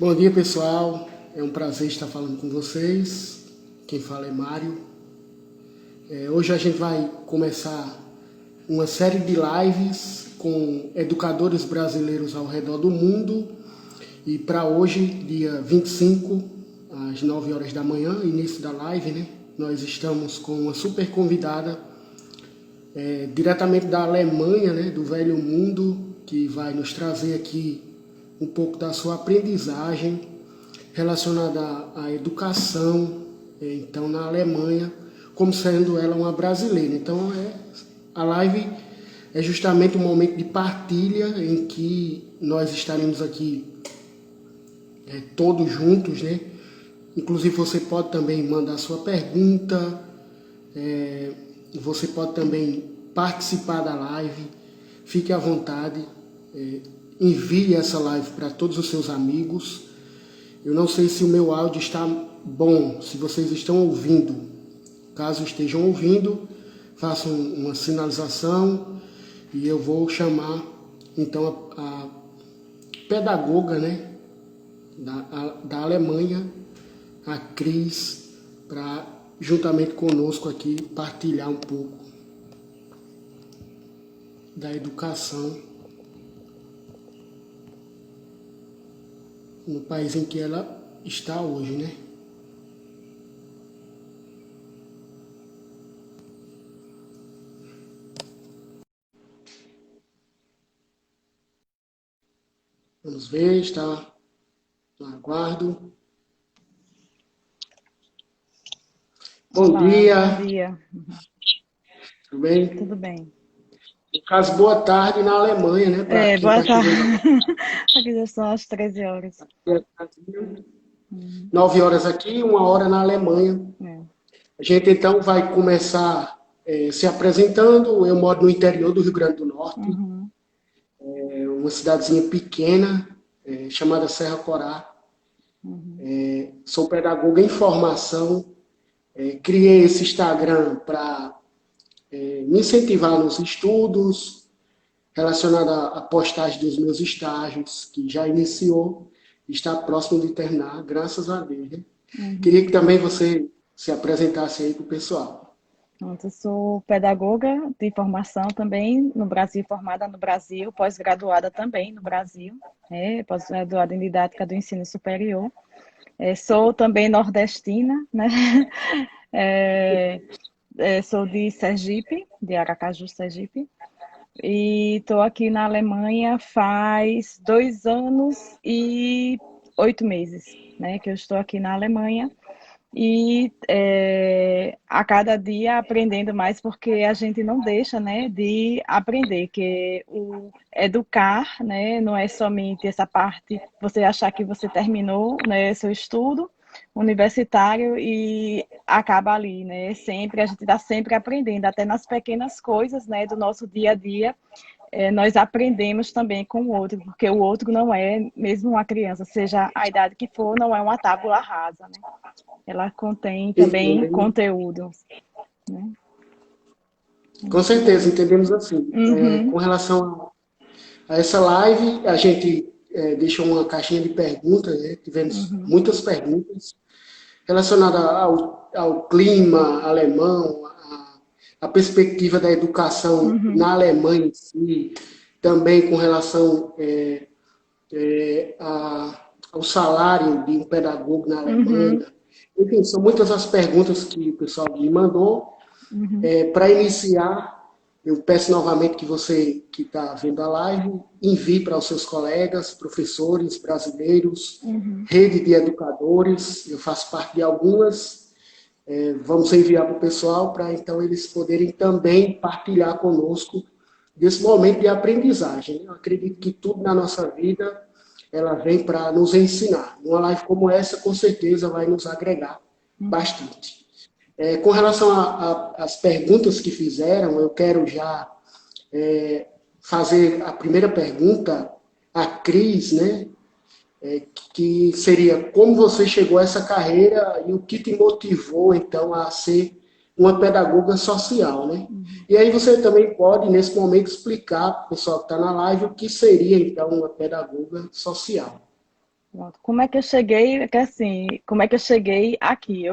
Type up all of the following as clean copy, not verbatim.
Bom dia, pessoal. É um prazer estar falando com vocês. Quem fala é Mário. Hoje a gente vai começar uma série de lives com educadores brasileiros ao redor do mundo. E para hoje, dia 25, às 9 horas da manhã, início da live, né? Nós estamos com uma super convidada, diretamente da Alemanha, né? Do velho mundo, que vai nos trazer aqui um pouco da sua aprendizagem relacionada à educação, então na Alemanha, como sendo ela uma brasileira. Então a live é justamente um momento de partilha em que nós estaremos aqui todos juntos, né? Inclusive você pode também mandar sua pergunta, você pode também participar da live, fique à vontade, envie essa live para todos os seus amigos. Eu não sei se o meu áudio está bom, se vocês estão ouvindo. Caso estejam ouvindo, façam uma sinalização e eu vou chamar então a pedagoga, né, da Alemanha, a Cris, para juntamente conosco aqui partilhar um pouco da educação no país em que ela está hoje, né? Vamos ver, está no aguardo. Bom Olá, dia. bom dia. Tudo bem? Tudo bem? No caso, boa tarde na Alemanha, né? Para quem Boa está tarde. chegando Aqui já são as 13 horas. aqui. Uhum. 9 horas aqui, 1 hora na Alemanha. É. A gente então vai começar se apresentando. Eu moro no interior do Rio Grande do Norte, Uhum. uma cidadezinha pequena chamada Serra Corá. Uhum. Sou pedagoga em formação. Criei esse Instagram para me incentivar nos estudos, relacionado à postagem dos meus estágios, que já iniciou, está próximo de terminar, graças a Deus. Né? Queria Uhum. que também você se apresentasse aí para o pessoal. Pronto, eu sou pedagoga de formação também no Brasil, formada no Brasil, pós-graduada também no Brasil, pós-graduada em didática do ensino superior. Sou também nordestina, né? Sou de Sergipe, de Aracaju, Sergipe. E estou aqui na Alemanha faz 2 anos e 8 meses, né? Que eu estou aqui na Alemanha e a cada dia aprendendo mais, porque a gente não deixa, né, de aprender, que o educar, né, não é somente essa parte, você achar que você terminou, né, seu estudo universitário e acaba ali, né? Sempre a gente está sempre aprendendo, até nas pequenas coisas, né, do nosso dia a dia. Nós aprendemos também com o outro, porque o outro não é, mesmo uma criança, seja a idade que for, não é uma tábula rasa, né? Ela contém também Entendem? conteúdo, né? Com Isso certeza, aí. entendemos assim. Uhum, Com relação a essa live, a gente deixou uma caixinha de perguntas, né? Tivemos uhum, muitas perguntas relacionadas ao clima alemão, a perspectiva da educação uhum, na Alemanha em si, também com relação ao salário de um pedagogo na uhum, Alemanha. Enfim, são muitas as perguntas que o pessoal me mandou. uhum, Para iniciar, eu peço novamente que você que está vendo a live envie para os seus colegas, professores brasileiros, uhum, rede de educadores, eu faço parte de algumas. Vamos enviar para o pessoal para então eles poderem também partilhar conosco desse momento de aprendizagem. Eu acredito que tudo na nossa vida ela vem para nos ensinar. Uma live como essa, com certeza, vai nos agregar uhum. bastante. Com relação às perguntas que fizeram, eu quero já fazer a primeira pergunta à Cris, né? Que seria como você chegou a essa carreira e o que te motivou, então, a ser uma pedagoga social, né? Uhum. E aí você também pode, nesse momento, explicar para o pessoal que está na live o que seria, então, uma pedagoga social. Pronto. Como é que eu cheguei, que assim, como é que eu cheguei aqui?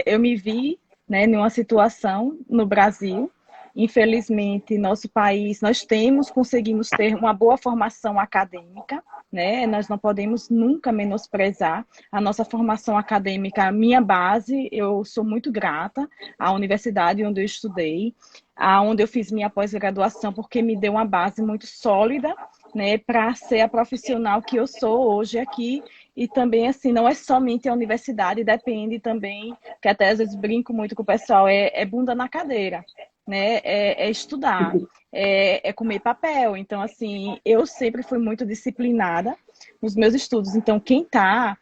Eu me vi, né, numa situação no Brasil. Infelizmente, nosso país, conseguimos ter uma boa formação acadêmica, né? Nós não podemos nunca menosprezar a nossa formação acadêmica, a minha base. Eu sou muito grata à universidade onde eu estudei, aonde eu fiz minha pós-graduação, porque me deu uma base muito sólida, né, para ser a profissional que eu sou hoje aqui. E também, assim, não é somente a universidade, depende também, que até às vezes brinco muito com o pessoal, é bunda na cadeira, né? É estudar, é comer papel. Então, assim, eu sempre fui muito disciplinada nos meus estudos. Então, quem está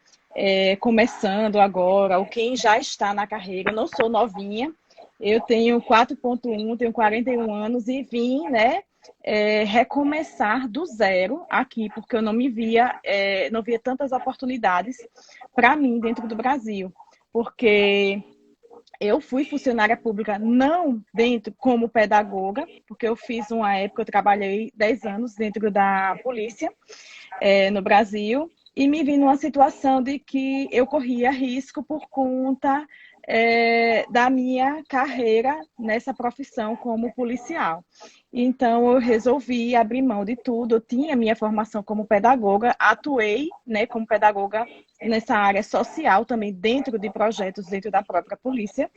começando agora, ou quem já está na carreira, eu não sou novinha, eu tenho 4.1, tenho 41 anos e vim, né, recomeçar do zero aqui, porque eu não me via, não via tantas oportunidades para mim dentro do Brasil, porque eu fui funcionária pública não dentro como pedagoga, porque eu fiz uma época, eu trabalhei 10 anos dentro da polícia no Brasil, e me vi numa situação de que eu corria risco por conta da minha carreira nessa profissão como policial. Então, eu resolvi abrir mão de tudo. Eu tinha minha formação como pedagoga, atuei, né, como pedagoga nessa área social também, dentro de projetos dentro da própria polícia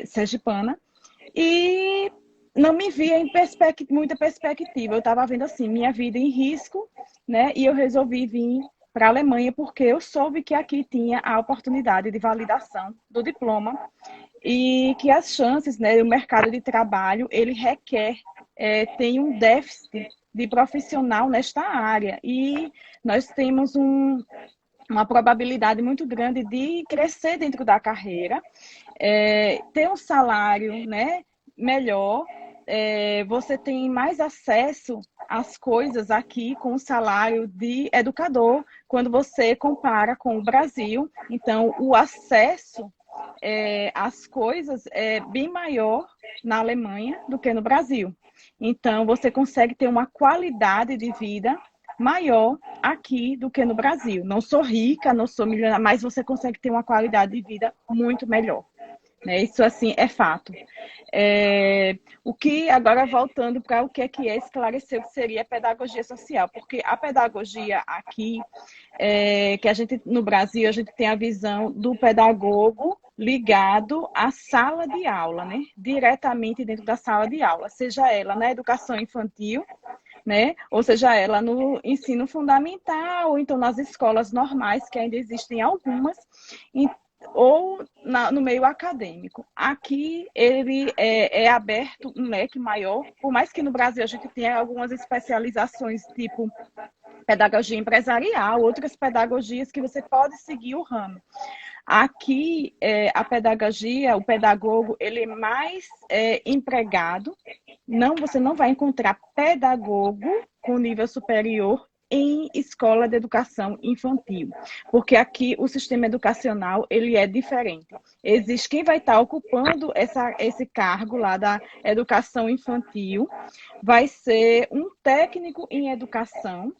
sergipana, e não me via em muita perspectiva. Eu estava vendo assim, minha vida em risco, né? E eu resolvi vir para a Alemanha porque eu soube que aqui tinha a oportunidade de validação do diploma e que as chances, né, o mercado de trabalho, ele requer, tem um déficit de profissional nesta área e nós temos uma probabilidade muito grande de crescer dentro da carreira, ter um salário, né, melhor, você tem mais acesso às coisas aqui com o salário de educador quando você compara com o Brasil. Então, o acesso às coisas é bem maior na Alemanha do que no Brasil. Então, você consegue ter uma qualidade de vida maior aqui do que no Brasil. Não sou rica, não sou milionária, mas você consegue ter uma qualidade de vida muito melhor. Né? Isso, assim, é fato. O que, agora voltando para o que é esclarecer o que seria a pedagogia social, porque a pedagogia aqui, que a gente, no Brasil, a gente tem a visão do pedagogo ligado à sala de aula, né? Diretamente dentro da sala de aula, seja ela na educação infantil, né? Ou seja ela no ensino fundamental, ou então nas escolas normais, que ainda existem algumas, ou no meio acadêmico. Aqui ele é aberto um leque maior, por mais que no Brasil a gente tenha algumas especializações, tipo pedagogia empresarial, outras pedagogias que você pode seguir o ramo. Aqui, a pedagogia, o pedagogo, ele é mais empregado. Não, você não vai encontrar pedagogo com nível superior em escola de educação infantil, porque aqui o sistema educacional ele é diferente. Existe quem vai estar ocupando esse cargo lá da educação infantil, vai ser um técnico em educação,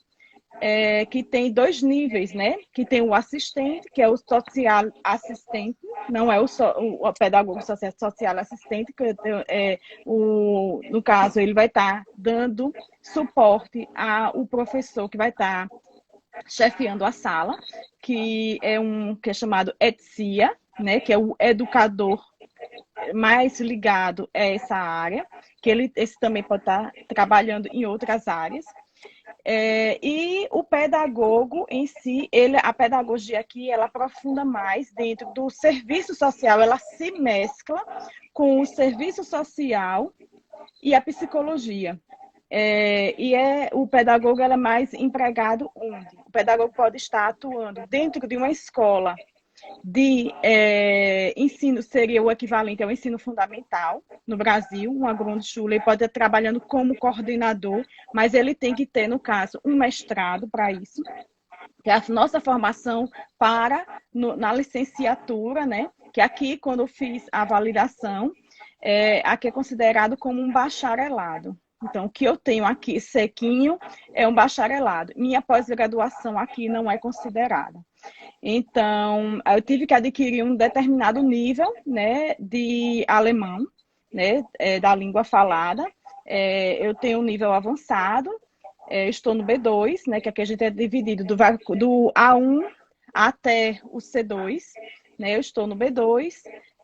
que tem dois níveis, né? Que tem o assistente, que é o social assistente, não é o pedagogo social assistente, que no caso ele vai estar dando suporte ao professor que vai estar chefiando a sala, que é chamado ETSIA, né? Que é o educador mais ligado a essa área, que esse também pode estar trabalhando em outras áreas. E o pedagogo em si, a pedagogia aqui, ela aprofunda mais dentro do serviço social, ela se mescla com o serviço social e a psicologia. O pedagogo ela é mais empregado onde? O pedagogo pode estar atuando dentro de uma escola de ensino, seria o equivalente ao ensino fundamental no Brasil. Um Grundschule, ele pode estar trabalhando como coordenador, mas ele tem que ter, no caso, um mestrado para isso, que é a nossa formação na licenciatura, né? Que aqui, quando eu fiz a validação, aqui é considerado como um bacharelado. Então, o que eu tenho aqui sequinho é um bacharelado. Minha pós-graduação aqui não é considerada. Então, eu tive que adquirir um determinado nível, né, de alemão, né, da língua falada. Eu tenho um nível avançado, estou no B2, né, que aqui a gente é dividido do A1 até o C2, né, eu estou no B2.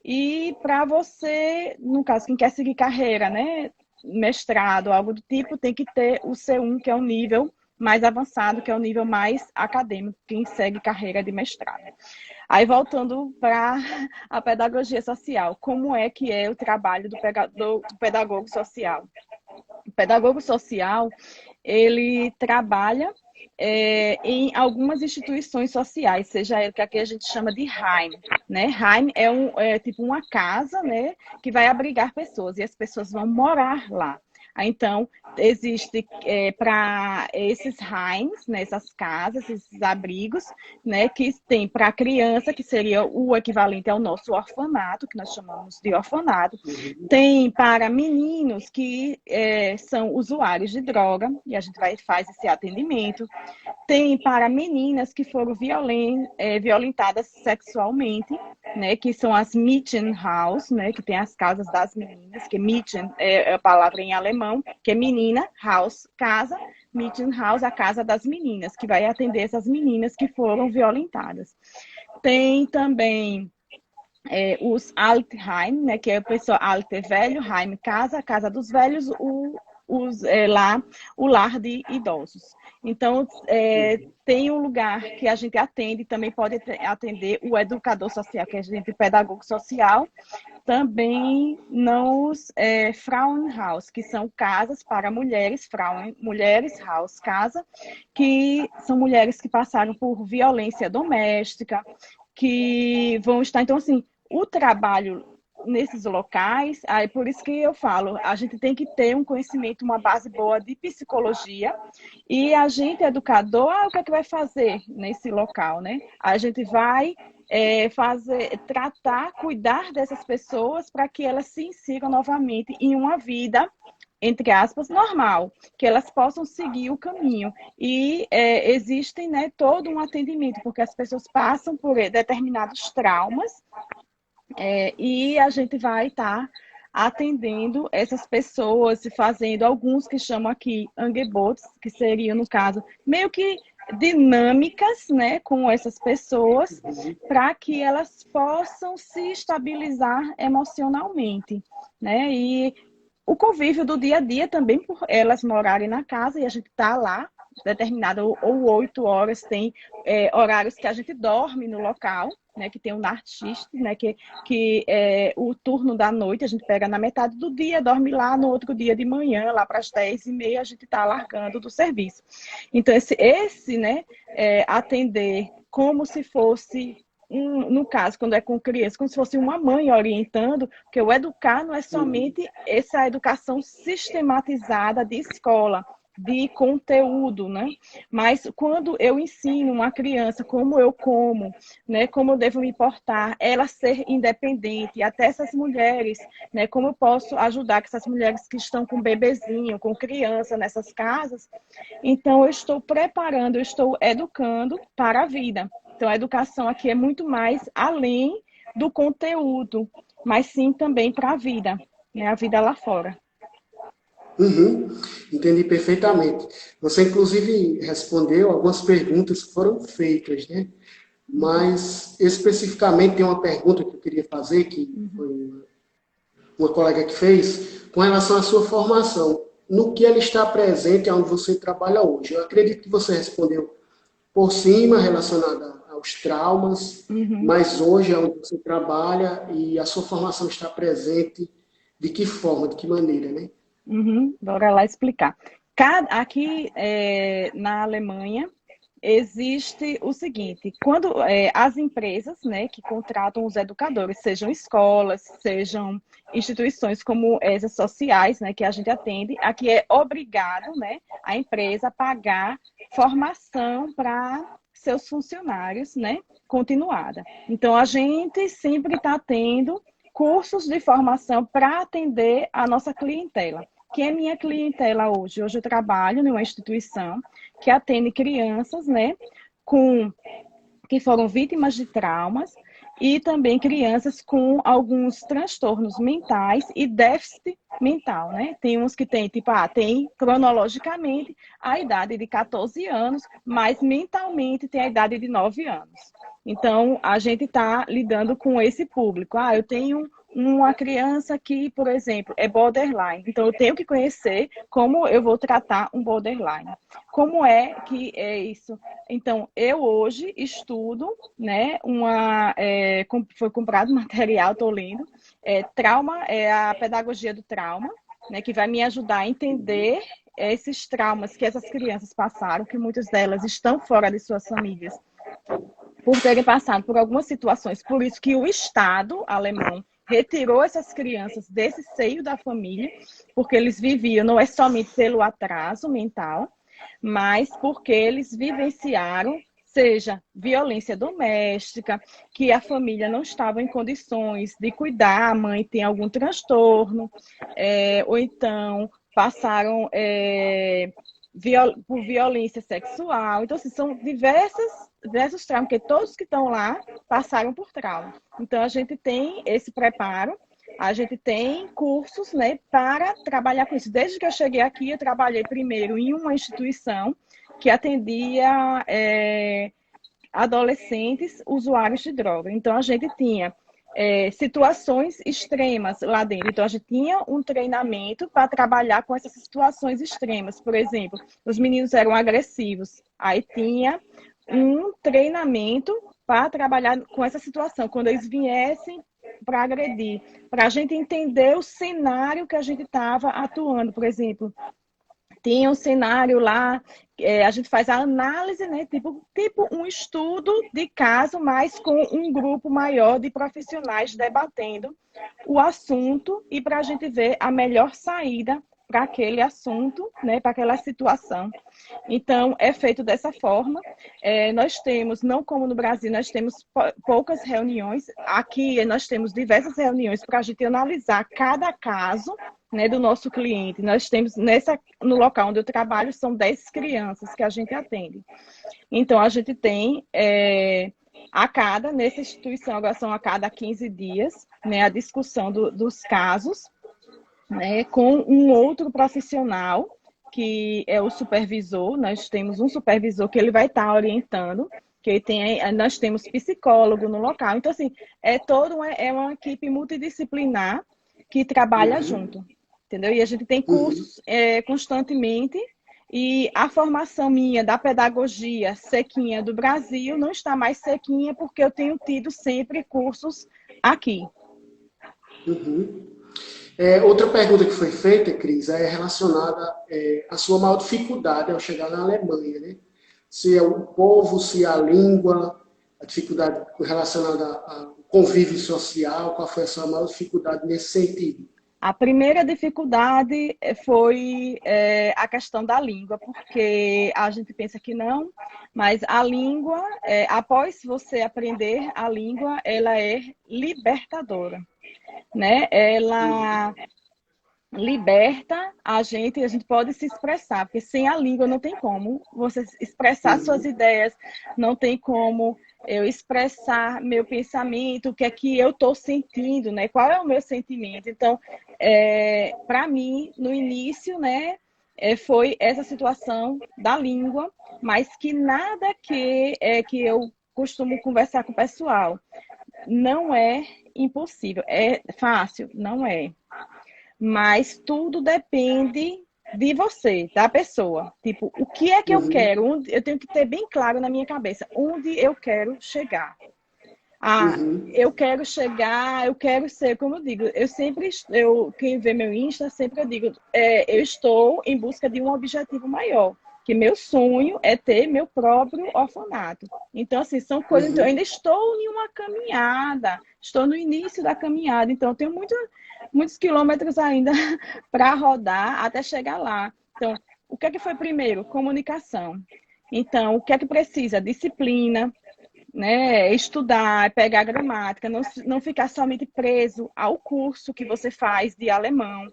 E para você, no caso, quem quer seguir carreira, né, mestrado, algo do tipo, tem que ter o C1, que é um nível mais avançado, que é o nível mais acadêmico, quem segue carreira de mestrado. Aí, voltando para a pedagogia social, como é que é o trabalho do pedagogo social? O pedagogo social, ele trabalha em algumas instituições sociais, seja ele que aqui a gente chama de Heim, né? Heim é tipo uma casa, né, que vai abrigar pessoas, e as pessoas vão morar lá. Então, existe para esses Heims, né, essas casas, esses abrigos, né, que tem para a criança, que seria o equivalente ao nosso orfanato, que nós chamamos de orfanato. Tem para meninos que são usuários de droga, e a gente faz esse atendimento. Tem para meninas que foram violentadas sexualmente, né, que são as Mädchenhaus, né, que tem as casas das meninas, que Mädchen é a palavra em alemão, que é menina, Haus, casa, Mädchenhaus, a casa das meninas, que vai atender essas meninas que foram violentadas. Tem também os Altheim, né, que é a pessoa Alte, velho, Heim, casa dos velhos, lá o lar de idosos. Então, tem um lugar que a gente atende, também pode atender o educador social, que é a gente pedagogo social, também nos Frauenhaus, que são casas para mulheres, mulheres house, casa, que são mulheres que passaram por violência doméstica, que vão estar, então, assim, o trabalho nesses locais, aí por isso que eu falo, a gente tem que ter um conhecimento, uma base boa de psicologia, e a gente, educador, o que é que vai fazer nesse local, né? A gente vai tratar, cuidar dessas pessoas para que elas se insiram novamente em uma vida, entre aspas, normal, que elas possam seguir o caminho. E existem, né, todo um atendimento, porque as pessoas passam por determinados traumas, e a gente vai estar atendendo essas pessoas e fazendo alguns que chamam aqui Angebots, que seriam, no caso, meio que dinâmicas, né, com essas pessoas, para que elas possam se estabilizar emocionalmente, né? E o convívio do dia a dia também, por elas morarem na casa e a gente está lá, determinado, ou 8 horas, tem horários que a gente dorme no local, né, que tem um Nachtdienst, né, que o turno da noite a gente pega na metade do dia, dorme lá, no outro dia de manhã, lá para as 10h30, a gente está largando do serviço. Então, esse né, atender como se fosse no caso, quando é com criança, como se fosse uma mãe orientando, porque o educar não é somente essa educação sistematizada de escola, de conteúdo, né? Mas quando eu ensino uma criança como eu como, né, como eu devo me portar, ela ser independente, até essas mulheres, né, como eu posso ajudar essas mulheres que estão com bebezinho, com criança nessas casas, então eu estou preparando, eu estou educando para a vida. Então a educação aqui é muito mais além do conteúdo, mas sim também para a vida, né, a vida lá fora. Uhum, entendi perfeitamente. Você, inclusive, respondeu algumas perguntas que foram feitas, né? Mas, especificamente, tem uma pergunta que eu queria fazer, que foi uma colega que fez, com relação à sua formação. No que ela está presente onde você trabalha hoje? Eu acredito que você respondeu por cima, relacionada aos traumas, mas hoje é onde você trabalha e a sua formação está presente de que forma, de que maneira, né? Bora lá explicar. Aqui na Alemanha existe o seguinte: quando as empresas, né, que contratam os educadores, sejam escolas, sejam instituições como essas sociais, né, que a gente atende, aqui é obrigado, né, a empresa a pagar formação para seus funcionários, né, continuada. Então a gente sempre está tendo cursos de formação para atender a nossa clientela, quem é minha clientela hoje? Hoje eu trabalho numa instituição que atende crianças, né, que foram vítimas de traumas e também crianças com alguns transtornos mentais e déficit mental, né? Tem uns que tem, tipo, tem cronologicamente a idade de 14 anos, mas mentalmente tem a idade de 9 anos. Então, a gente está lidando com esse público. Eu tenho uma criança que, por exemplo, é borderline. Então, eu tenho que conhecer como eu vou tratar um borderline. Como é que é isso? Então, eu hoje estudo, né, foi comprado material, estou lendo, trauma, a pedagogia do trauma, né, que vai me ajudar a entender esses traumas que essas crianças passaram, que muitas delas estão fora de suas famílias, por terem passado por algumas situações. Por isso que o Estado alemão retirou essas crianças desse seio da família, porque eles viviam, não é somente pelo atraso mental, mas porque eles vivenciaram, seja violência doméstica, que a família não estava em condições de cuidar, a mãe tem algum transtorno, ou então passaram por violência sexual. Então, assim, são diversos traumas, porque todos que estão lá passaram por trauma. Então, a gente tem esse preparo, a gente tem cursos, né, para trabalhar com isso. Desde que eu cheguei aqui, eu trabalhei primeiro em uma instituição que atendia adolescentes usuários de droga. Então, a gente tinha situações extremas lá dentro. Então, a gente tinha um treinamento para trabalhar com essas situações extremas. Por exemplo, os meninos eram agressivos. Aí tinha um treinamento para trabalhar com essa situação. Quando eles viessem para agredir, para a gente entender o cenário que a gente estava atuando. Por exemplo, tinha um cenário lá, a gente faz a análise, né? Tipo um estudo de caso, mas com um grupo maior de profissionais debatendo o assunto e para a gente ver a melhor saída para aquele assunto, né? Para aquela situação. Então, é feito dessa forma. Nós temos, não como no Brasil, nós temos poucas reuniões. Aqui nós temos diversas reuniões para a gente analisar cada caso, né, do nosso cliente. Nós temos, no local onde eu trabalho, são 10 crianças que a gente atende. Então, a gente tem, nessa instituição, agora são a cada 15 dias, né, a discussão dos casos, né, com um outro profissional, que é o supervisor. Nós temos um supervisor que ele vai estar orientando, nós temos psicólogo no local. Então, assim, é uma equipe multidisciplinar que trabalha junto, entendeu? E a gente tem cursos constantemente, e a formação minha da pedagogia sequinha do Brasil não está mais sequinha, porque eu tenho tido sempre cursos aqui. Outra pergunta que foi feita, Cris, é relacionada à sua maior dificuldade ao chegar na Alemanha, né? Se é o povo, se é a língua, a dificuldade relacionada ao convívio social, qual foi a sua maior dificuldade nesse sentido? A primeira dificuldade foi a questão da língua, porque a gente pensa que não, mas a língua, após você aprender a língua, ela é libertadora, né? Ela liberta a gente pode se expressar, porque sem a língua não tem como você expressar suas ideias, não tem como eu expressar meu pensamento, o que é que eu estou sentindo, né? Qual é o meu sentimento? Então, para mim, no início, né, foi essa situação da língua, mas que nada que eu costumo conversar com o pessoal, não é impossível, é fácil, não é. Mas tudo depende de você, da pessoa. Tipo, o que é que eu quero? Eu tenho que ter bem claro na minha cabeça onde eu quero chegar. Eu quero chegar, eu quero ser, como eu digo, quem vê meu Insta, sempre eu digo, eu estou em busca de um objetivo maior, que meu sonho é ter meu próprio orfanato. Então, assim, são coisas, então, eu ainda estou em uma caminhada, estou no início da caminhada, então eu tenho muitos quilômetros ainda para rodar até chegar lá. Então, o que é que foi primeiro? Comunicação. Então, o que é que precisa? Disciplina, né? Estudar, pegar gramática, não ficar somente preso ao curso que você faz de alemão.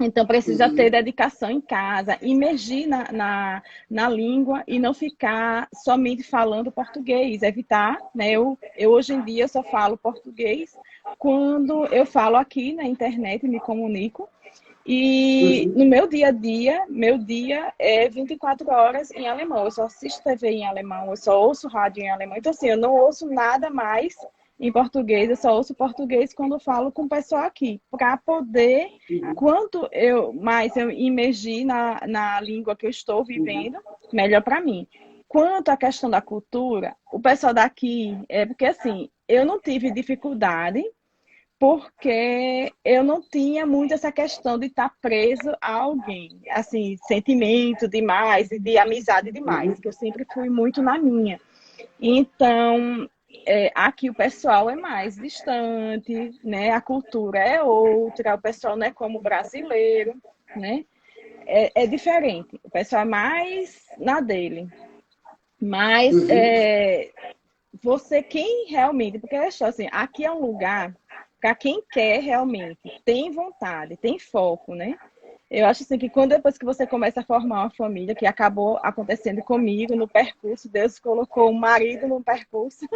Então, precisa ter Uhum. dedicação em casa, imergir na língua e não ficar somente falando português, evitar, né? Eu hoje em dia só falo português quando eu falo aqui na internet e me comunico. E no Uhum. meu dia a dia, meu dia é 24 horas em alemão. Eu só assisto TV em alemão, eu só ouço rádio em alemão. Então, assim, eu não ouço nada mais em português, eu só ouço português quando falo com o pessoal aqui, para poder, Uhum. quanto mais eu imergir na língua que eu estou Uhum. vivendo, melhor para mim. Quanto à questão da cultura, o pessoal daqui, porque assim, eu não tive dificuldade porque eu não tinha muito essa questão de estar preso a alguém, assim, sentimento demais, de amizade demais, Uhum. que eu sempre fui muito na minha. Então, aqui o pessoal é mais distante, né? A cultura é outra, o pessoal não é como o brasileiro, né? É diferente, o pessoal é mais na dele. Mas Uhum. você, quem realmente, porque é só assim, aqui é um lugar para quem quer realmente, tem vontade, tem foco, né? Eu acho assim que quando depois que você começa a formar uma família, que acabou acontecendo comigo no percurso, Deus colocou um marido no percurso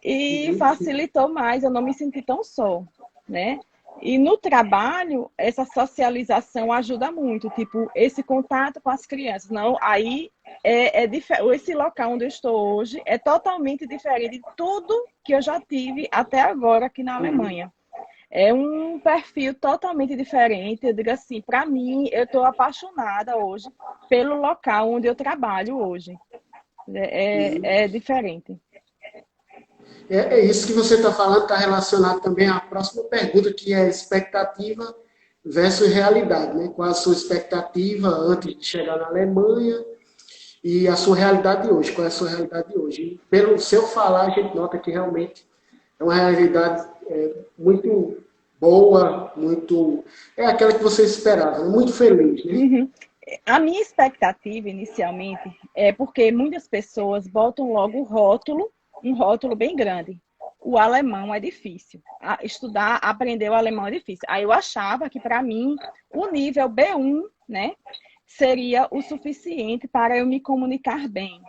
e Uhum. facilitou mais, eu não me senti tão só, né? E no trabalho, essa socialização ajuda muito, tipo, esse contato com as crianças. Não, aí esse local onde eu estou hoje é totalmente diferente de tudo que eu já tive até agora aqui na Uhum. Alemanha. É um perfil totalmente diferente. Eu digo assim, para mim, eu estou apaixonada hoje pelo local onde eu trabalho hoje. Uhum. É diferente. É isso que você está falando, está relacionado também à próxima pergunta, que é expectativa versus realidade, né? Qual a sua expectativa antes de chegar na Alemanha e a sua realidade de hoje? Qual é a sua realidade de hoje? E pelo seu falar, a gente nota que realmente é uma realidade muito boa, muito. É aquela que você esperava, né? Muito feliz, né? Uhum. A minha expectativa inicialmente é porque muitas pessoas botam logo o rótulo, um rótulo bem grande. O alemão é difícil. Estudar, aprender o alemão é difícil. Aí eu achava que para mim o nível B1, né, seria o suficiente para eu me comunicar bem,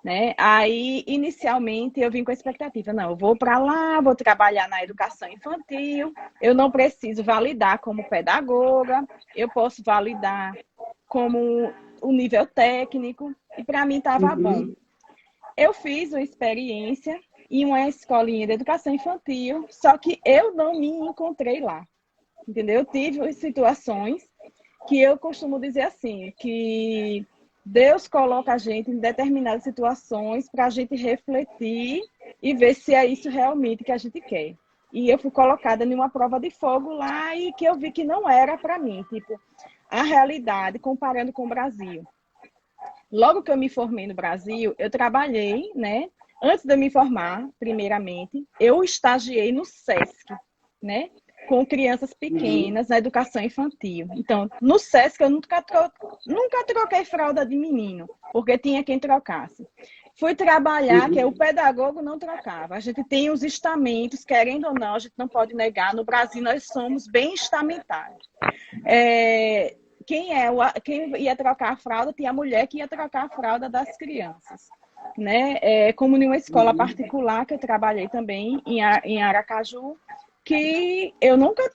né? Aí, inicialmente, eu vim com a expectativa, não, eu vou para lá, vou trabalhar na educação infantil, eu não preciso validar como pedagoga, eu posso validar como o nível técnico, e para mim estava bom. Uhum. Eu fiz uma experiência em uma escolinha de educação infantil, só que eu não me encontrei lá, entendeu? Eu tive situações que eu costumo dizer assim, que Deus coloca a gente em determinadas situações para a gente refletir e ver se é isso realmente que a gente quer. E eu fui colocada em uma prova de fogo lá e que eu vi que não era para mim, tipo, a realidade comparando com o Brasil. Logo que eu me formei no Brasil, eu trabalhei, né? Antes de eu me formar, primeiramente, eu estagiei no SESC, né? Com crianças Uhum. pequenas na educação infantil. Então, no SESC eu nunca troquei fralda de menino, porque tinha quem trocasse. Fui trabalhar, que o Uhum. pedagogo não trocava. A gente tem os estamentos, querendo ou não, a gente não pode negar. No Brasil, nós somos bem estamentados. É, quem ia trocar a fralda, tinha a mulher que ia trocar a fralda das crianças. Né? Como em uma escola Uhum. particular que eu trabalhei também em Aracaju, que eu nunca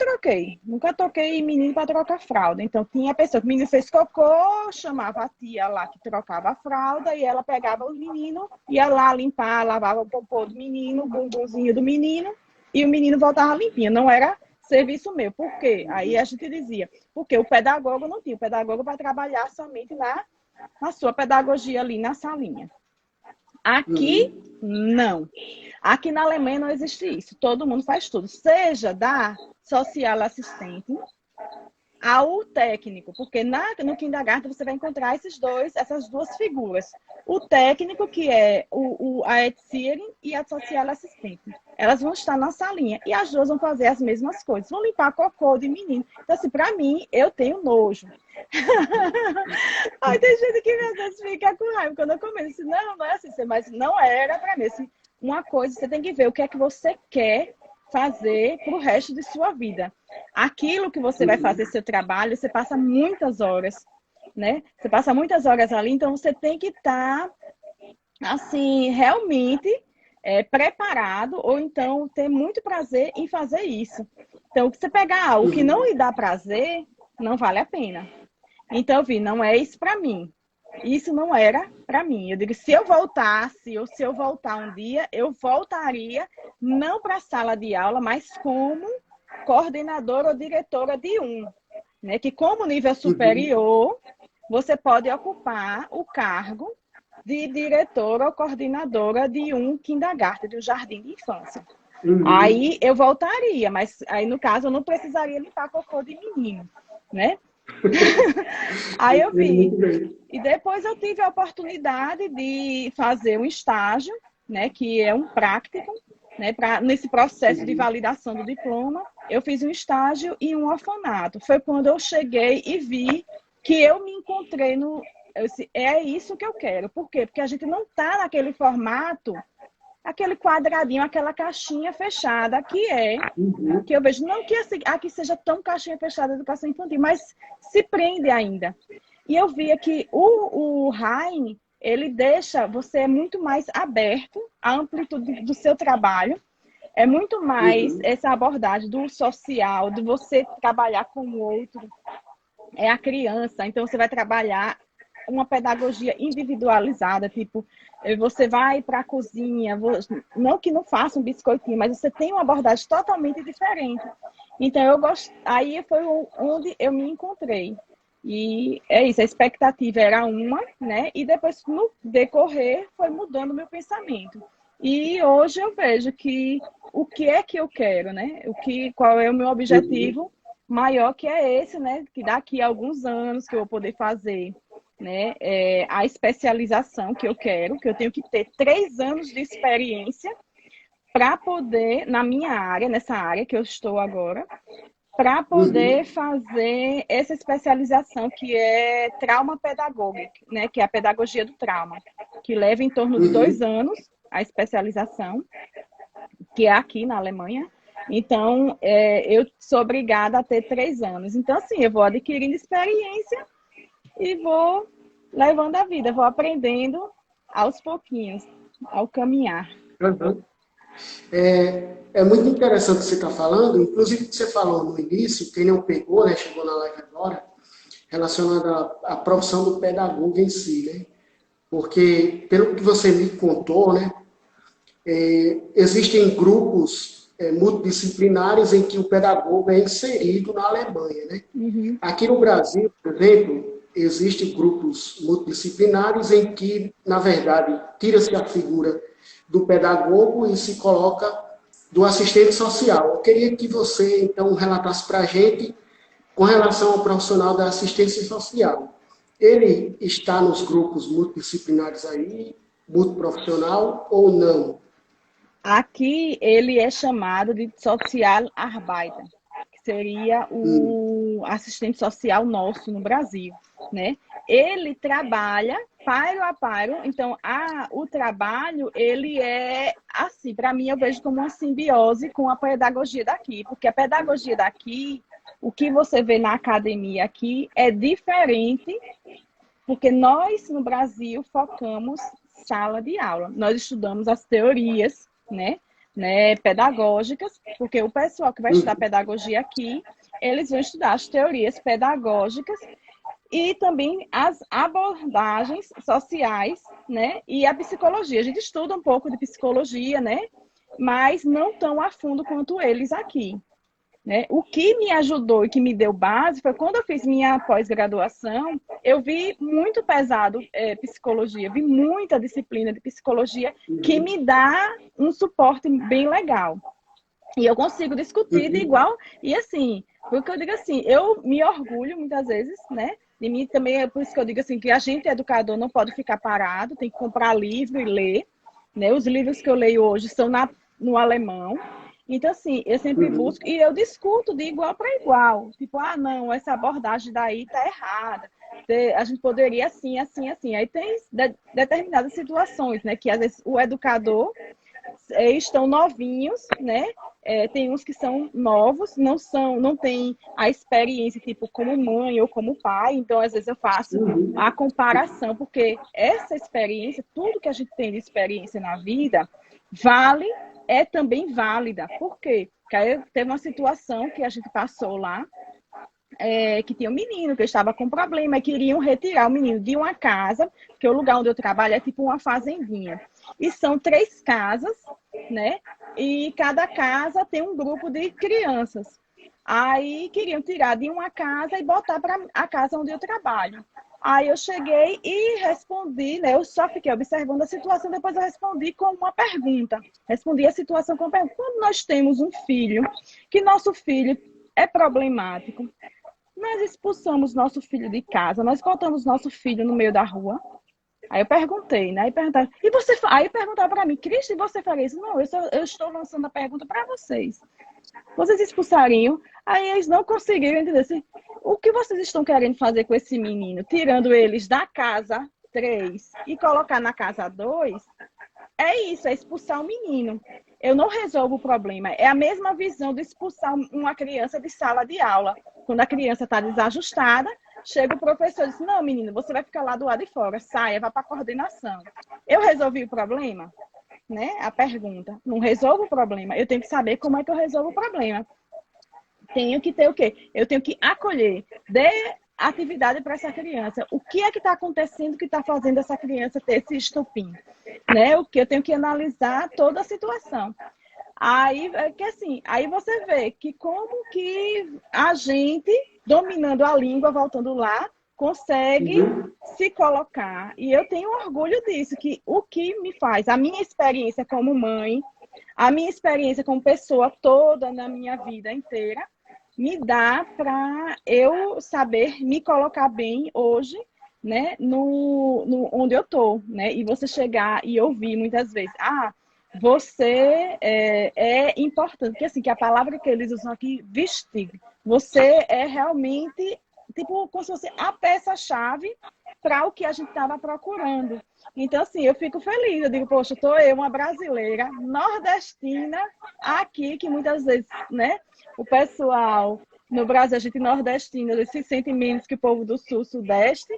toquei menino para trocar fralda. Então tinha a pessoa que o menino fez cocô, chamava a tia lá que trocava a fralda e ela pegava o menino, ia lá limpar, lavava o popô do menino, o bumbumzinho do menino e o menino voltava limpinho. Não era serviço meu. Por quê? Aí a gente dizia, porque o pedagogo não tinha, o pedagogo vai trabalhar somente na sua pedagogia ali na salinha. Aqui, Uhum. não. Aqui na Alemanha não existe isso. Todo mundo faz tudo. Seja da social assistente ao técnico, porque no kindergarten você vai encontrar essas duas figuras. O técnico, que é a Erzieherin, e a social assistente. Elas vão estar na salinha e as duas vão fazer as mesmas coisas. Vão limpar cocô de menino. Então, assim, para mim, eu tenho nojo. Aí tem gente que às vezes fica com raiva quando eu comento. Não é assim, mas não era para mim. Assim, uma coisa, você tem que ver o que é que você quer fazer para o resto de sua vida. Aquilo que você vai fazer seu trabalho, você passa muitas horas, né? Você passa muitas horas ali, então você tem que estar, assim, realmente preparado, ou então ter muito prazer em fazer isso. Então, se você pegar algo que não lhe dá prazer, não vale a pena. Então, eu vi, não é isso para mim. Isso não era para mim. Eu digo, se eu voltasse, ou se eu voltar um dia, eu voltaria não para a sala de aula, mas como coordenadora ou diretora de né? Que como nível superior, você pode ocupar o cargo de diretora ou coordenadora de um kindergarten, de um jardim de infância. Aí eu voltaria, mas aí no caso eu não precisaria limpar cocô de menino, né? Aí eu vi. E depois eu tive a oportunidade de fazer um estágio, né, que é um prático, né, nesse processo de validação do diploma. Eu fiz um estágio em um orfanato. Foi quando eu cheguei e vi que eu me encontrei no... Eu disse, é isso que eu quero. Por quê? Porque a gente não está naquele formato, aquele quadradinho, aquela caixinha fechada, que eu vejo, não que aqui seja tão caixinha fechada de educação infantil, mas se prende ainda. E eu via que o Raine, ele deixa você muito mais aberto à amplitude do seu trabalho, é muito mais essa abordagem do social, de você trabalhar com o outro, é a criança, então você vai trabalhar uma pedagogia individualizada, tipo, você vai para a cozinha, não que não faça um biscoitinho, mas você tem uma abordagem totalmente diferente. Então, aí foi onde eu me encontrei. E é isso, a expectativa era uma, né? E depois, no decorrer, foi mudando o meu pensamento. E hoje eu vejo que o que é que eu quero, né? Qual é o meu objetivo maior, que é esse, né? Que daqui a alguns anos que eu vou poder fazer, né? A especialização que eu quero, que eu tenho que ter 3 anos de experiência para poder, na minha área, nessa área que eu estou agora, para poder fazer essa especialização que é trauma pedagógico, né? Que é a pedagogia do trauma, que leva em torno de 2 anos a especialização, que é aqui na Alemanha. Então, eu sou obrigada a ter 3 anos. Então, assim, eu vou adquirindo experiência e vou levando a vida, vou aprendendo aos pouquinhos, ao caminhar. É muito interessante o que você está falando, inclusive o que você falou no início, quem não pegou, né, chegou na live agora, relacionado à profissão do pedagogo em si, né? Porque, pelo que você me contou, né, existem grupos multidisciplinares em que o pedagogo é inserido na Alemanha, né? Aqui no Brasil, por exemplo, existem grupos multidisciplinares em que, na verdade, tira-se a figura do pedagogo e se coloca do assistente social. Eu queria que você, então, relatasse para a gente com relação ao profissional da assistência social. Ele está nos grupos multidisciplinares aí, multiprofissional ou não? Aqui ele é chamado de Sozialarbeiter, que seria o assistente social nosso no Brasil, né? Ele trabalha paro a paro, então o trabalho, ele é assim, para mim eu vejo como uma simbiose com a pedagogia daqui, porque a pedagogia daqui, o que você vê na academia aqui é diferente, porque nós no Brasil focamos sala de aula, nós estudamos as teorias, né, pedagógicas, porque o pessoal que vai estudar pedagogia aqui, eles vão estudar as teorias pedagógicas e também as abordagens sociais, né, e a psicologia. A gente estuda um pouco de psicologia, né, mas não tão a fundo quanto eles aqui, né? O que me ajudou e que me deu base foi quando eu fiz minha pós-graduação, eu vi muito pesado psicologia, vi muita disciplina de psicologia que me dá um suporte bem legal. E eu consigo discutir de igual, e assim, porque eu digo assim, eu me orgulho muitas vezes, né? De mim também, é por isso que eu digo assim, que a gente, educador, não pode ficar parado, tem que comprar livro e ler, né? Os livros que eu leio hoje são no alemão. Então, assim, eu sempre busco, e eu discuto de igual para igual. Tipo, não, essa abordagem daí tá errada. A gente poderia assim, assim, assim. Aí tem determinadas situações, né? Que às vezes o educador estão novinhos, né? tem uns que são novos, não tem a experiência, tipo, como mãe ou como pai, então às vezes eu faço a comparação, porque essa experiência, tudo que a gente tem de experiência na vida, é também válida. Por quê? Porque aí teve uma situação que a gente passou lá, que tinha um menino que estava com problema e queriam retirar o menino de uma casa, porque o lugar onde eu trabalho é tipo uma fazendinha. E são 3 casas, né? E cada casa tem um grupo de crianças. Aí queriam tirar de uma casa e botar para a casa onde eu trabalho. Aí eu cheguei e respondi, né? Eu só fiquei observando a situação, depois eu respondi com uma pergunta. Respondi a situação com uma pergunta. Quando nós temos um filho, que nosso filho é problemático, nós expulsamos nosso filho de casa, nós botamos nosso filho no meio da rua. Aí eu perguntei, né? Aí perguntaram para mim, Cristi, você faria isso? Não, eu estou lançando a pergunta para vocês. Vocês expulsariam? Aí eles não conseguiram entender assim, o que vocês estão querendo fazer com esse menino? Tirando eles da casa 3 e colocar na casa 2? É isso, é expulsar o menino. Eu não resolvo o problema. É a mesma visão de expulsar uma criança de sala de aula. Quando a criança está desajustada, chega o professor e diz, não, menino, você vai ficar lá do lado de fora, saia, vá para a coordenação. Eu resolvi o problema? Né? A pergunta. Não resolvo o problema. Eu tenho que saber como é que eu resolvo o problema. Tenho que ter o quê? Eu tenho que acolher, dê atividade para essa criança. O que é que está acontecendo que está fazendo essa criança ter esse estupim? Né? O que eu tenho que analisar toda a situação. Aí, aí você vê que como que a gente, dominando a língua, voltando lá, consegue se colocar. E eu tenho orgulho disso, que o que me faz, a minha experiência como mãe, a minha experiência como pessoa toda na minha vida inteira, me dá para eu saber me colocar bem hoje, né, no onde eu tô, né? E você chegar e ouvir muitas vezes, você é importante, porque assim, que a palavra que eles usam aqui, vestir, você é realmente, tipo, como se fosse a peça-chave para o que a gente estava procurando. Então, assim, eu fico feliz, eu digo, poxa, estou eu, uma brasileira, nordestina, aqui, que muitas vezes, né, o pessoal no Brasil, a gente nordestina, eles se sentem menos que o povo do sul, sudeste,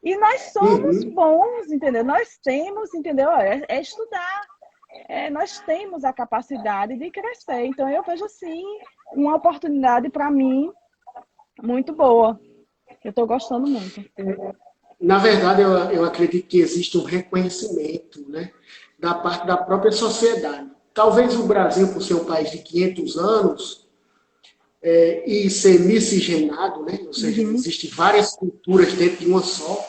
e nós somos bons, entendeu? Nós temos, entendeu? É estudar. Nós temos a capacidade de crescer. Então, eu vejo, assim, uma oportunidade para mim muito boa. Eu estou gostando muito. Na verdade, eu acredito que existe um reconhecimento, né, da parte da própria sociedade. Talvez o Brasil, por ser um país de 500 anos, e ser miscigenado, né, ou seja, existem várias culturas dentro de uma só,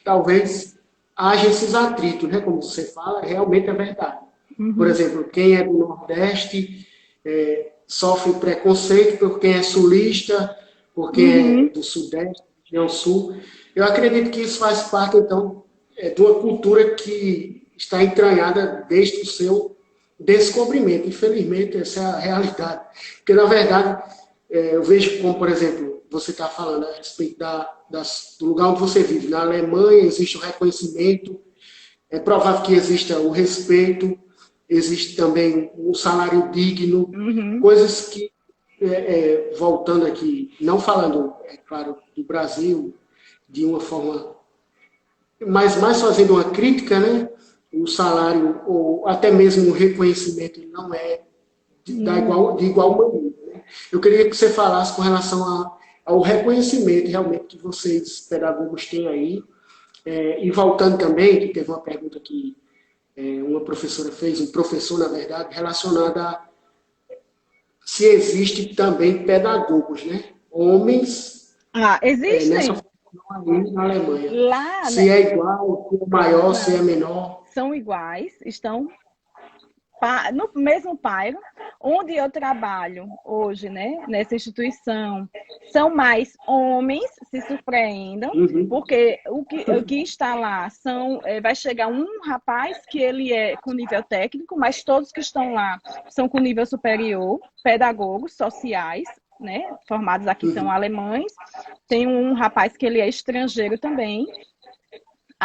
talvez haja esses atritos, né, como você fala, realmente é verdade. Por exemplo, quem é do Nordeste sofre preconceito por quem é sulista, por quem é do Sudeste, região Sul. Eu acredito que isso faz parte, então, de uma cultura que está entranhada desde o seu descobrimento. Infelizmente, essa é a realidade. Porque, na verdade, eu vejo como, por exemplo, você está falando a respeito do lugar onde você vive. Na Alemanha existe o reconhecimento, é provável que exista o respeito, existe também um salário digno, coisas que, voltando aqui, não falando, é claro, do Brasil, de uma forma, mas mais fazendo uma crítica, né? O salário, ou até mesmo o reconhecimento, não é de igual maneira. Né? Eu queria que você falasse com relação ao reconhecimento realmente que vocês, pedagogos, têm aí. E voltando também, que teve uma pergunta que uma professora fez, um professor, na verdade, relacionada a se existe também pedagogos, né? Homens nessa Existem. função aí na Alemanha. Lá, Se né, é igual, se é maior, se é menor. são iguais, estão no mesmo bairro onde eu trabalho hoje, né, nessa instituição, são mais homens, se surpreendam, porque o que está lá vai chegar um rapaz que ele é com nível técnico, mas todos que estão lá são com nível superior, pedagogos sociais, né, formados aqui são alemães, tem um rapaz que ele é estrangeiro também.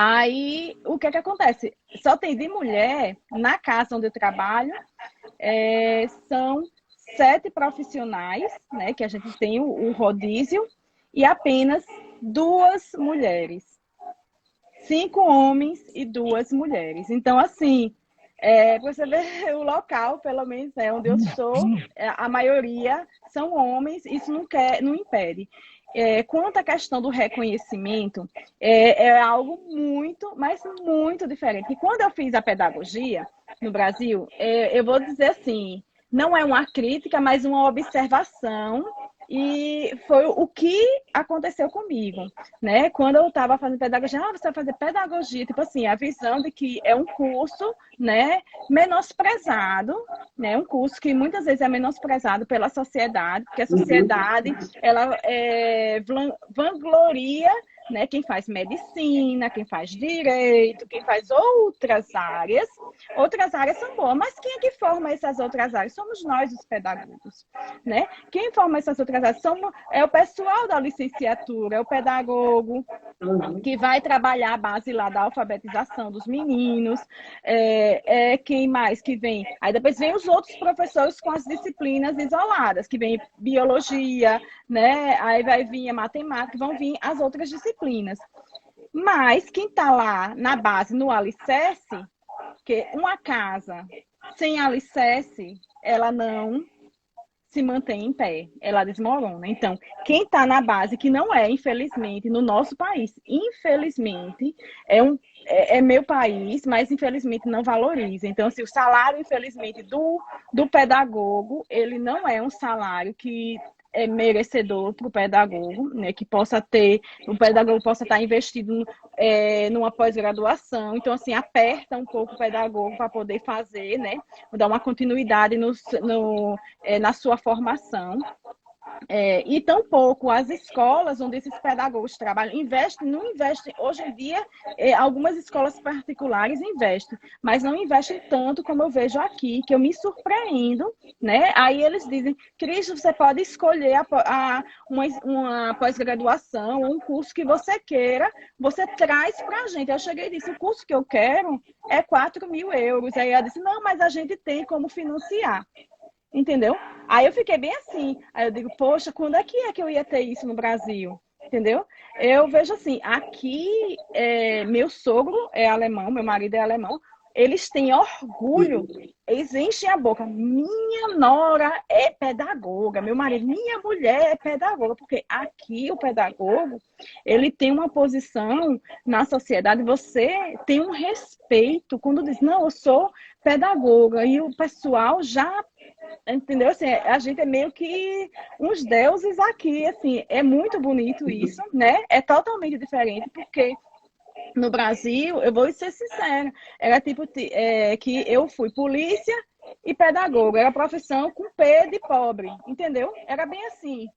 Aí, o que acontece? Só tem de mulher, na casa onde eu trabalho, são 7 profissionais, né, que a gente tem o rodízio, e apenas 2 mulheres. 5 homens e 2 mulheres. Então, assim, você vê o local, pelo menos onde eu estou, a maioria são homens, isso não impede. Quanto à questão do reconhecimento, é algo muito, mas muito diferente. E quando eu fiz a pedagogia no Brasil, eu vou dizer assim, não é uma crítica, mas uma observação, e foi o que aconteceu comigo, né? Quando eu estava fazendo pedagogia, você vai fazer pedagogia, tipo assim, a visão de que é um curso, né, menosprezado, né? Um curso que muitas vezes é menosprezado pela sociedade, porque a sociedade, ela vangloria, né, quem faz medicina, quem faz direito, quem faz outras áreas. Outras áreas são boas, mas quem é que forma essas outras áreas? Somos nós, os pedagogos, né? Quem forma essas outras áreas é o pessoal da licenciatura, é o pedagogo que vai trabalhar a base lá da alfabetização dos meninos, quem mais que vem? Aí depois vem os outros professores com as disciplinas isoladas, que vem biologia, né? Aí vai vir a matemática, vão vir as outras disciplinas. Mas quem está lá na base, no alicerce, que uma casa sem alicerce, ela não se mantém em pé, ela desmorona. Então, quem está na base, que não é, infelizmente, no nosso país, infelizmente, é meu país, mas infelizmente não valoriza. Então, assim, o salário, infelizmente, do pedagogo, ele não é um salário que é merecedor para o pedagogo, né, que o pedagogo possa estar investido numa pós-graduação. Então, assim, aperta um pouco o pedagogo para poder fazer, né, dar uma continuidade na sua formação. E tampouco as escolas onde esses pedagogos trabalham não investem. Hoje em dia, algumas escolas particulares investem, mas não investem tanto como eu vejo aqui, que eu me surpreendo, né? Aí eles dizem, Cristo, você pode escolher uma pós-graduação, um curso que você queira, você traz para a gente. Eu cheguei e disse, o curso que eu quero é 4.000 euros. Aí ela disse, não, mas a gente tem como financiar. Entendeu? Aí eu fiquei bem assim. Aí eu digo, poxa, quando é que eu ia ter isso no Brasil? Entendeu? Eu vejo assim, aqui, meu sogro é alemão, meu marido é alemão, eles têm orgulho, eles enchem a boca. Minha nora é pedagoga, meu marido, minha mulher é pedagoga, porque aqui o pedagogo, ele tem uma posição na sociedade, você tem um respeito quando diz, não, eu sou pedagoga, e o pessoal já, entendeu? Assim, a gente é meio que uns deuses aqui, assim, é muito bonito isso, né? É totalmente diferente, porque no Brasil, eu vou ser sincera, era tipo que eu fui polícia e pedagoga, era profissão com P de pobre, entendeu? Era bem assim,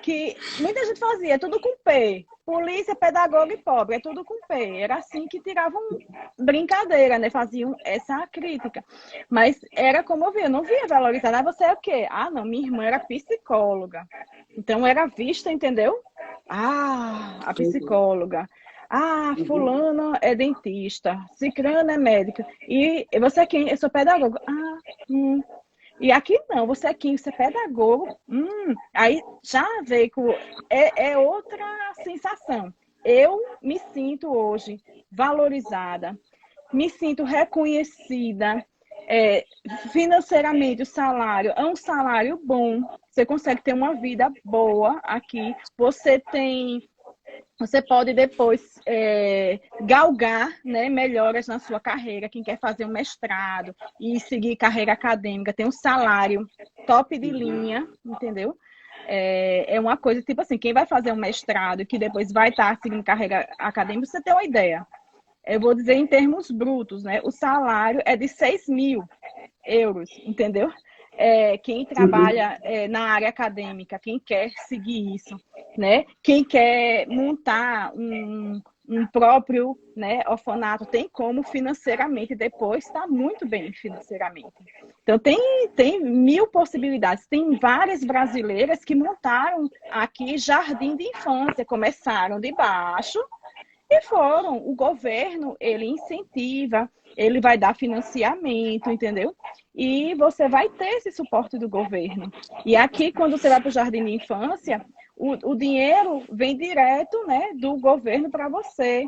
que muita gente fazia, tudo com P, polícia, pedagoga e pobre, é tudo com P, era assim que tiravam brincadeira, né? Faziam essa crítica, mas era como eu via, eu não via valorizar, você é o quê? Ah, não, minha irmã era psicóloga, então era vista, entendeu? Ah, a psicóloga. Ah, fulana é dentista, cicrana é médica. E você é quem? Eu sou pedagogo. Ah, E aqui não, você é quem? Você é pedagogo. Aí já veio com... É outra sensação. Eu me sinto hoje valorizada, me sinto reconhecida. Financeiramente, o salário é um salário bom. Você consegue ter uma vida boa aqui. Você pode depois galgar, né, melhoras na sua carreira. Quem quer fazer um mestrado e seguir carreira acadêmica tem um salário top de linha, entendeu? É uma coisa tipo assim, quem vai fazer um mestrado e que depois vai estar seguindo carreira acadêmica, você tem uma ideia. Eu vou dizer em termos brutos, né? O salário é de 6.000 euros, entendeu? Quem trabalha na área acadêmica, quem quer seguir isso, né? Quem quer montar um próprio, né, orfanato, tem como financeiramente depois estar muito bem financeiramente. Então, tem 1.000 possibilidades. Tem várias brasileiras que montaram aqui jardim de infância, começaram de baixo e foram. O governo, ele incentiva, ele vai dar financiamento, entendeu? e você vai ter esse suporte do governo. E aqui, quando você vai para o jardim de infância, o dinheiro vem direto, né, do governo para você.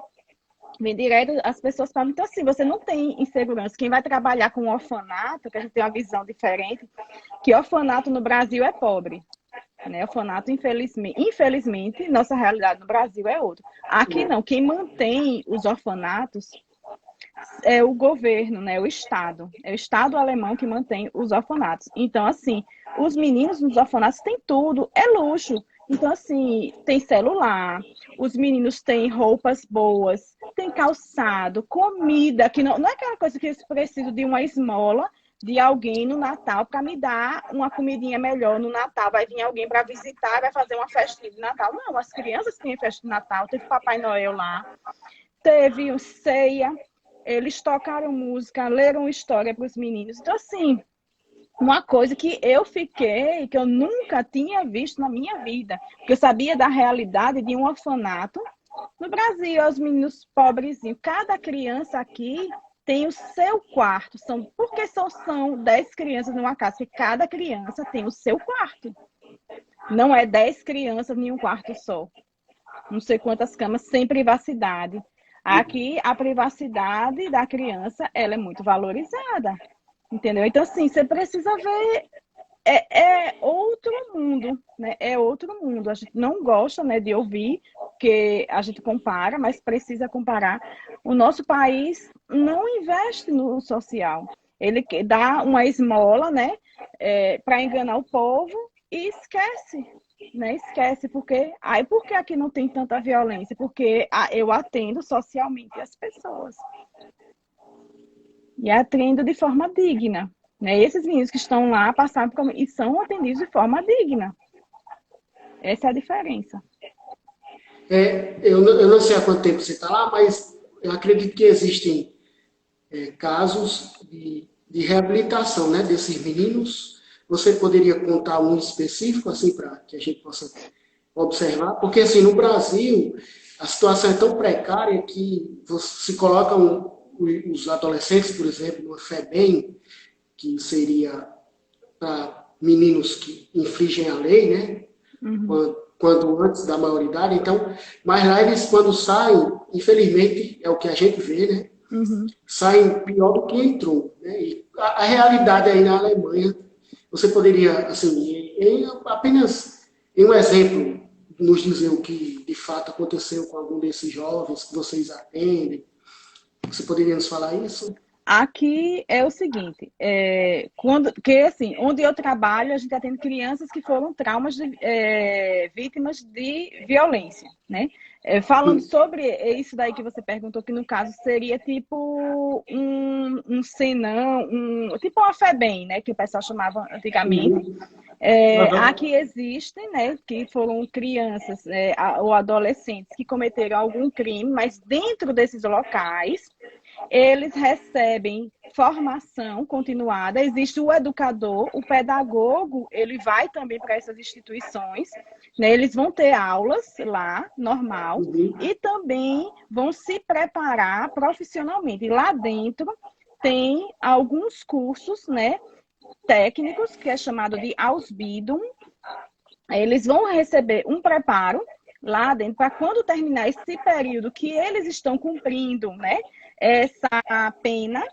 Vem direto, as pessoas falam, então assim, você não tem insegurança. Quem vai trabalhar com orfanato, que a gente tem uma visão diferente, que orfanato no Brasil é pobre. Né? Orfanato, infelizmente, nossa realidade no Brasil é outra. Aqui não, quem mantém os orfanatos é o governo, né? O Estado. É o Estado alemão que mantém os orfanatos. Então, assim, os meninos nos orfanatos têm tudo, é luxo. Então, assim, tem celular, os meninos têm roupas boas, tem calçado, comida, que não é aquela coisa que eles precisam de uma esmola de alguém no Natal para me dar uma comidinha melhor no Natal. Vai vir alguém para visitar, vai fazer uma festinha de Natal. Não, as crianças têm festa de Natal, teve Papai Noel lá, teve ceia, eles tocaram música, leram história para os meninos. Então, assim, uma coisa que eu fiquei, que eu nunca tinha visto na minha vida, porque eu sabia da realidade de um orfanato no Brasil, os meninos pobrezinhos. Cada criança aqui tem o seu quarto. Porque são 10 crianças numa casa, porque cada criança tem o seu quarto. Não é 10 crianças em um quarto só. Não sei quantas camas, sem privacidade. Aqui, a privacidade da criança, ela é muito valorizada. Entendeu? Então, assim, você precisa ver, é outro mundo, né? É outro mundo. A gente não gosta, né, de ouvir, porque a gente compara, mas precisa comparar. O nosso país não investe no social. Ele dá uma esmola, né, para enganar o povo e esquece, né? Esquece, porque... Aí, por que aqui não tem tanta violência? Porque eu atendo socialmente as pessoas. E atendo de forma digna. Né? Esses meninos que estão lá passaram e são atendidos de forma digna. Essa é a diferença. Eu não sei há quanto tempo você está lá, mas eu acredito que existem casos de reabilitação, né, desses meninos. Você poderia contar um específico, assim, para que a gente possa observar? Porque, assim, no Brasil, a situação é tão precária que se colocam os adolescentes, por exemplo, numa FEBEM, que seria para meninos que infringem a lei, né? Uhum. Quando antes da maioridade. Então, mas lá eles, quando saem, infelizmente, é o que a gente vê, né? Uhum. Saem pior do que entrou. Né? E a realidade aí na Alemanha, você poderia, assim, apenas em um exemplo, nos dizer o que de fato aconteceu com algum desses jovens que vocês atendem? Você poderia nos falar isso? Aqui é o seguinte, porque assim, onde eu trabalho, a gente atende crianças que foram vítimas de violência, né? Falando sobre isso daí que você perguntou, que no caso seria tipo um senão, tipo uma FEBEM, né? Que o pessoal chamava antigamente. Aqui existem, né? Que foram crianças ou adolescentes que cometeram algum crime, mas dentro desses locais eles recebem formação continuada, existe o educador, o pedagogo, ele vai também para essas instituições, né? Eles vão ter aulas lá, normal, e também vão se preparar profissionalmente. E lá dentro tem alguns cursos, né, técnicos, que é chamado de Ausbildung. Eles vão receber um preparo lá dentro, para quando terminar esse período que eles estão cumprindo, né, essa pena,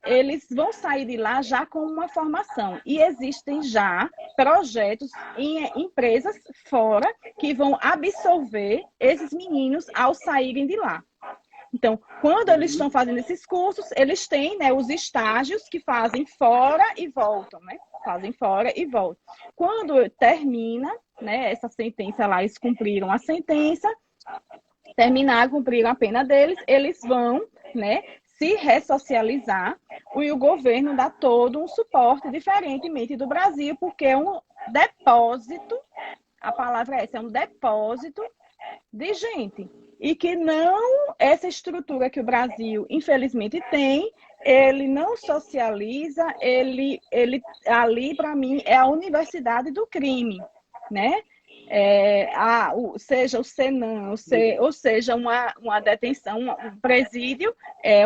eles vão sair de lá já com uma formação. E existem já projetos em empresas fora que vão absorver esses meninos ao saírem de lá. Então, quando eles estão fazendo esses cursos, eles têm, né, os estágios que fazem fora e voltam, né? Fazem fora e voltam. Quando termina, né, essa sentença lá, eles cumpriram a sentença, cumpriram a pena deles, eles vão, né, se ressocializar, e o governo dá todo um suporte, diferentemente do Brasil, porque é um depósito, a palavra é essa, é um depósito de gente. E que não, essa estrutura que o Brasil, infelizmente, tem, ele não socializa, ele ali, para mim, é a universidade do crime, né? seja o Senan, ou seja, uma detenção, um presídio,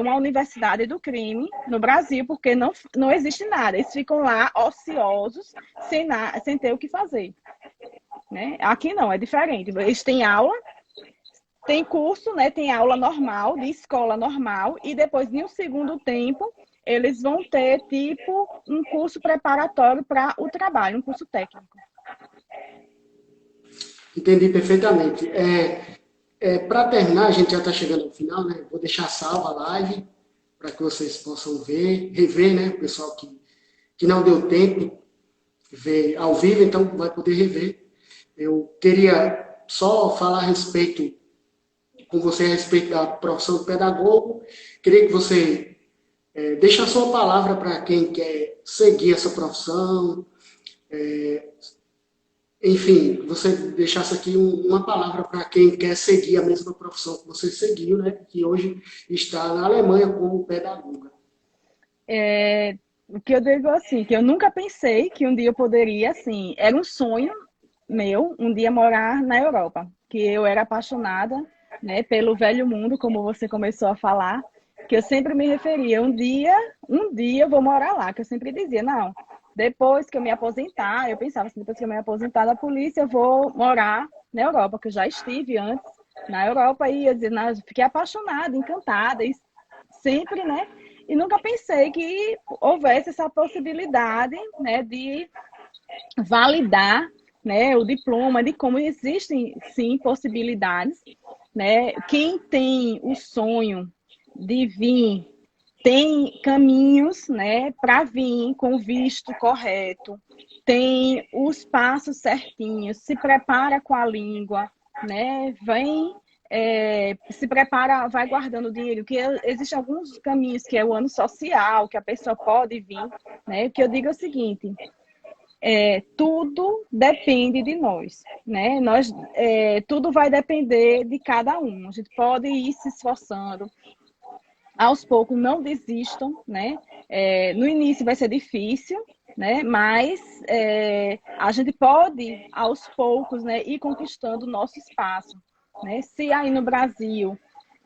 uma universidade do crime no Brasil, porque não existe nada. Eles ficam lá ociosos, sem ter o que fazer. Né? Aqui não, é diferente. Eles têm aula, tem curso, né? Tem aula normal, de escola normal, e depois, em um segundo tempo, eles vão ter, tipo, um curso preparatório para o trabalho, um curso técnico. Entendi perfeitamente. Para terminar, a gente já está chegando ao final, né? Vou deixar salva a live para que vocês possam rever, né? O pessoal que não deu tempo de ver ao vivo, então vai poder rever. Eu queria só falar com você a respeito da profissão de pedagogo. Queria que você deixe a sua palavra para quem quer seguir essa profissão. Enfim, você deixasse aqui uma palavra para quem quer seguir a mesma profissão que você seguiu, né? Que hoje está na Alemanha como pedagoga. O que eu digo assim, que eu nunca pensei que um dia eu poderia, assim, era um sonho meu, um dia morar na Europa, que eu era apaixonada, né, pelo velho mundo, como você começou a falar, que eu sempre me referia, um dia eu vou morar lá, que eu sempre dizia, não, depois que eu me aposentar, eu pensava assim, depois que eu me aposentar da polícia, eu vou morar na Europa, que eu já estive antes na Europa e eu dizia, não, eu fiquei apaixonada, encantada, e sempre, né, e nunca pensei que houvesse essa possibilidade, né, de validar, né, o diploma, de como existem, sim, possibilidades, né? Quem tem o sonho de vir tem caminhos, né, para vir com o visto correto, tem os passos certinhos, se prepara com a língua, né, se prepara, vai guardando dinheiro, que existem alguns caminhos, que é o ano social, que a pessoa pode vir, né, que eu digo é o seguinte, tudo depende de nós, né? Tudo vai depender de cada um. A gente pode ir se esforçando, aos poucos, não desistam, né? No início vai ser difícil, né? Mas a gente pode, aos poucos, né, ir conquistando o nosso espaço, né? Se aí no Brasil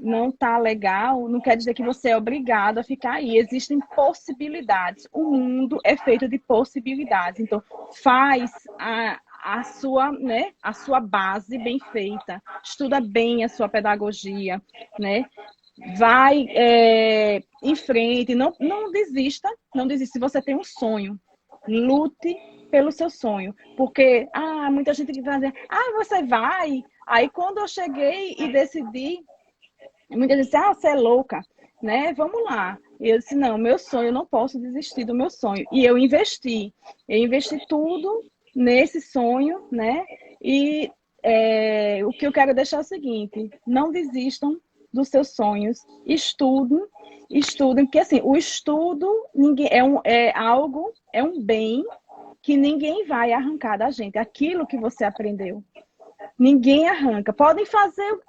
não tá legal, não quer dizer que você é obrigado a ficar aí. Existem possibilidades. O mundo é feito de possibilidades. Então, faz a sua base bem feita, estuda bem a sua pedagogia, né? Vai em frente, não desista, não desista. Se você tem um sonho, lute pelo seu sonho, porque muita gente que vai dizer, você vai. Aí quando eu cheguei e decidi, muita gente disse, você é louca, né? Vamos lá. E eu disse, não, meu sonho, eu não posso desistir do meu sonho. E eu investi tudo nesse sonho, né? E o que eu quero deixar é o seguinte, não desistam dos seus sonhos, estudem, porque assim, o estudo é um bem que ninguém vai arrancar da gente, aquilo que você aprendeu. Ninguém arranca. Podem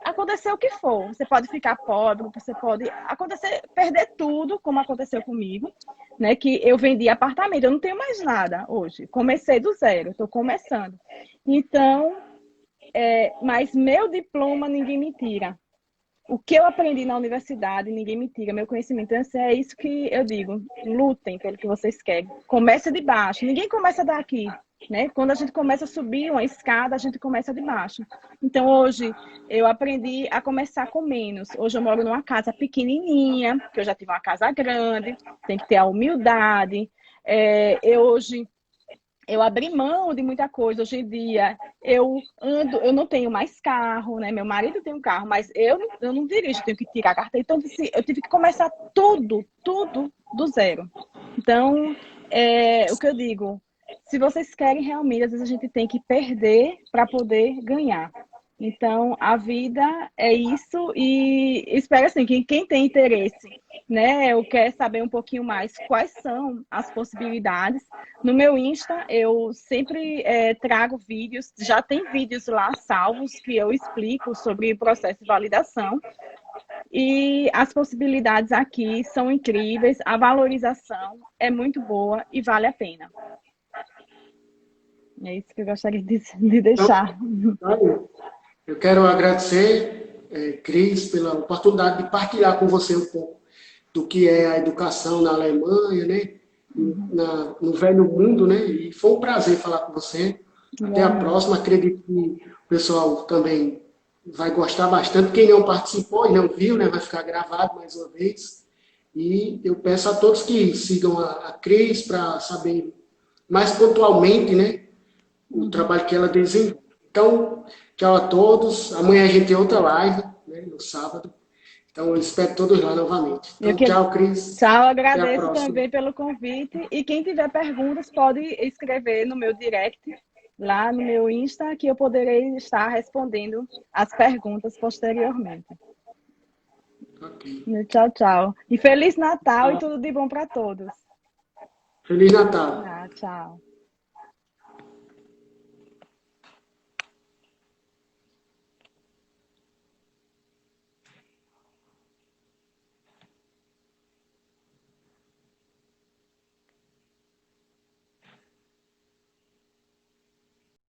acontecer o que for. Você pode ficar pobre, você pode perder tudo, como aconteceu comigo, né? Que eu vendi apartamento, eu não tenho mais nada hoje. Comecei do zero, estou começando. Então, mas meu diploma ninguém me tira. O que eu aprendi na universidade, ninguém me tira, meu conhecimento. Então, é isso que eu digo. Lutem pelo que vocês querem. Comece de baixo. Ninguém começa daqui, né? Quando a gente começa a subir uma escada, a gente começa de baixo. Então, hoje, eu aprendi a começar com menos. Hoje eu moro numa casa pequenininha, que eu já tive uma casa grande, tem que ter a humildade. Hoje eu abri mão de muita coisa. Hoje em dia, eu não tenho mais carro, né? Meu marido tem um carro, mas eu não dirijo, eu tenho que tirar a carteira. Então, eu tive que começar tudo do zero. Então, o que eu digo, se vocês querem realmente, às vezes a gente tem que perder para poder ganhar. Então, a vida é isso e espero assim, que quem tem interesse, né, eu quero saber um pouquinho mais quais são as possibilidades. No meu Insta, eu sempre trago vídeos, já tem vídeos lá salvos que eu explico sobre o processo de validação. E as possibilidades aqui são incríveis, a valorização é muito boa e vale a pena. É isso que eu gostaria de Então, deixar. aí, eu quero agradecer, Cris, pela oportunidade de partilhar com você um pouco do que é a educação na Alemanha, né? No velho mundo, né? E foi um prazer falar com você. Até a Igualmente. próxima. Acredito que o pessoal também vai gostar bastante. Quem não participou e não viu, né? Vai ficar gravado mais uma vez. E eu peço a todos que sigam a Cris para saber mais pontualmente, né? O Uhum. trabalho que ela desenvolve. Então, tchau a todos. Amanhã a gente tem outra live, né? No sábado. Então, eu espero todos lá novamente. Eu Então, que... tchau, Cris. Tchau, Até a agradeço próxima. também pelo convite. E quem tiver perguntas, pode escrever no meu direct, lá no meu Insta, que eu poderei estar respondendo as perguntas posteriormente. Ok. Tchau, tchau. E Feliz Natal e Tchau. tudo de bom para todos. Feliz Natal. Ah, tchau.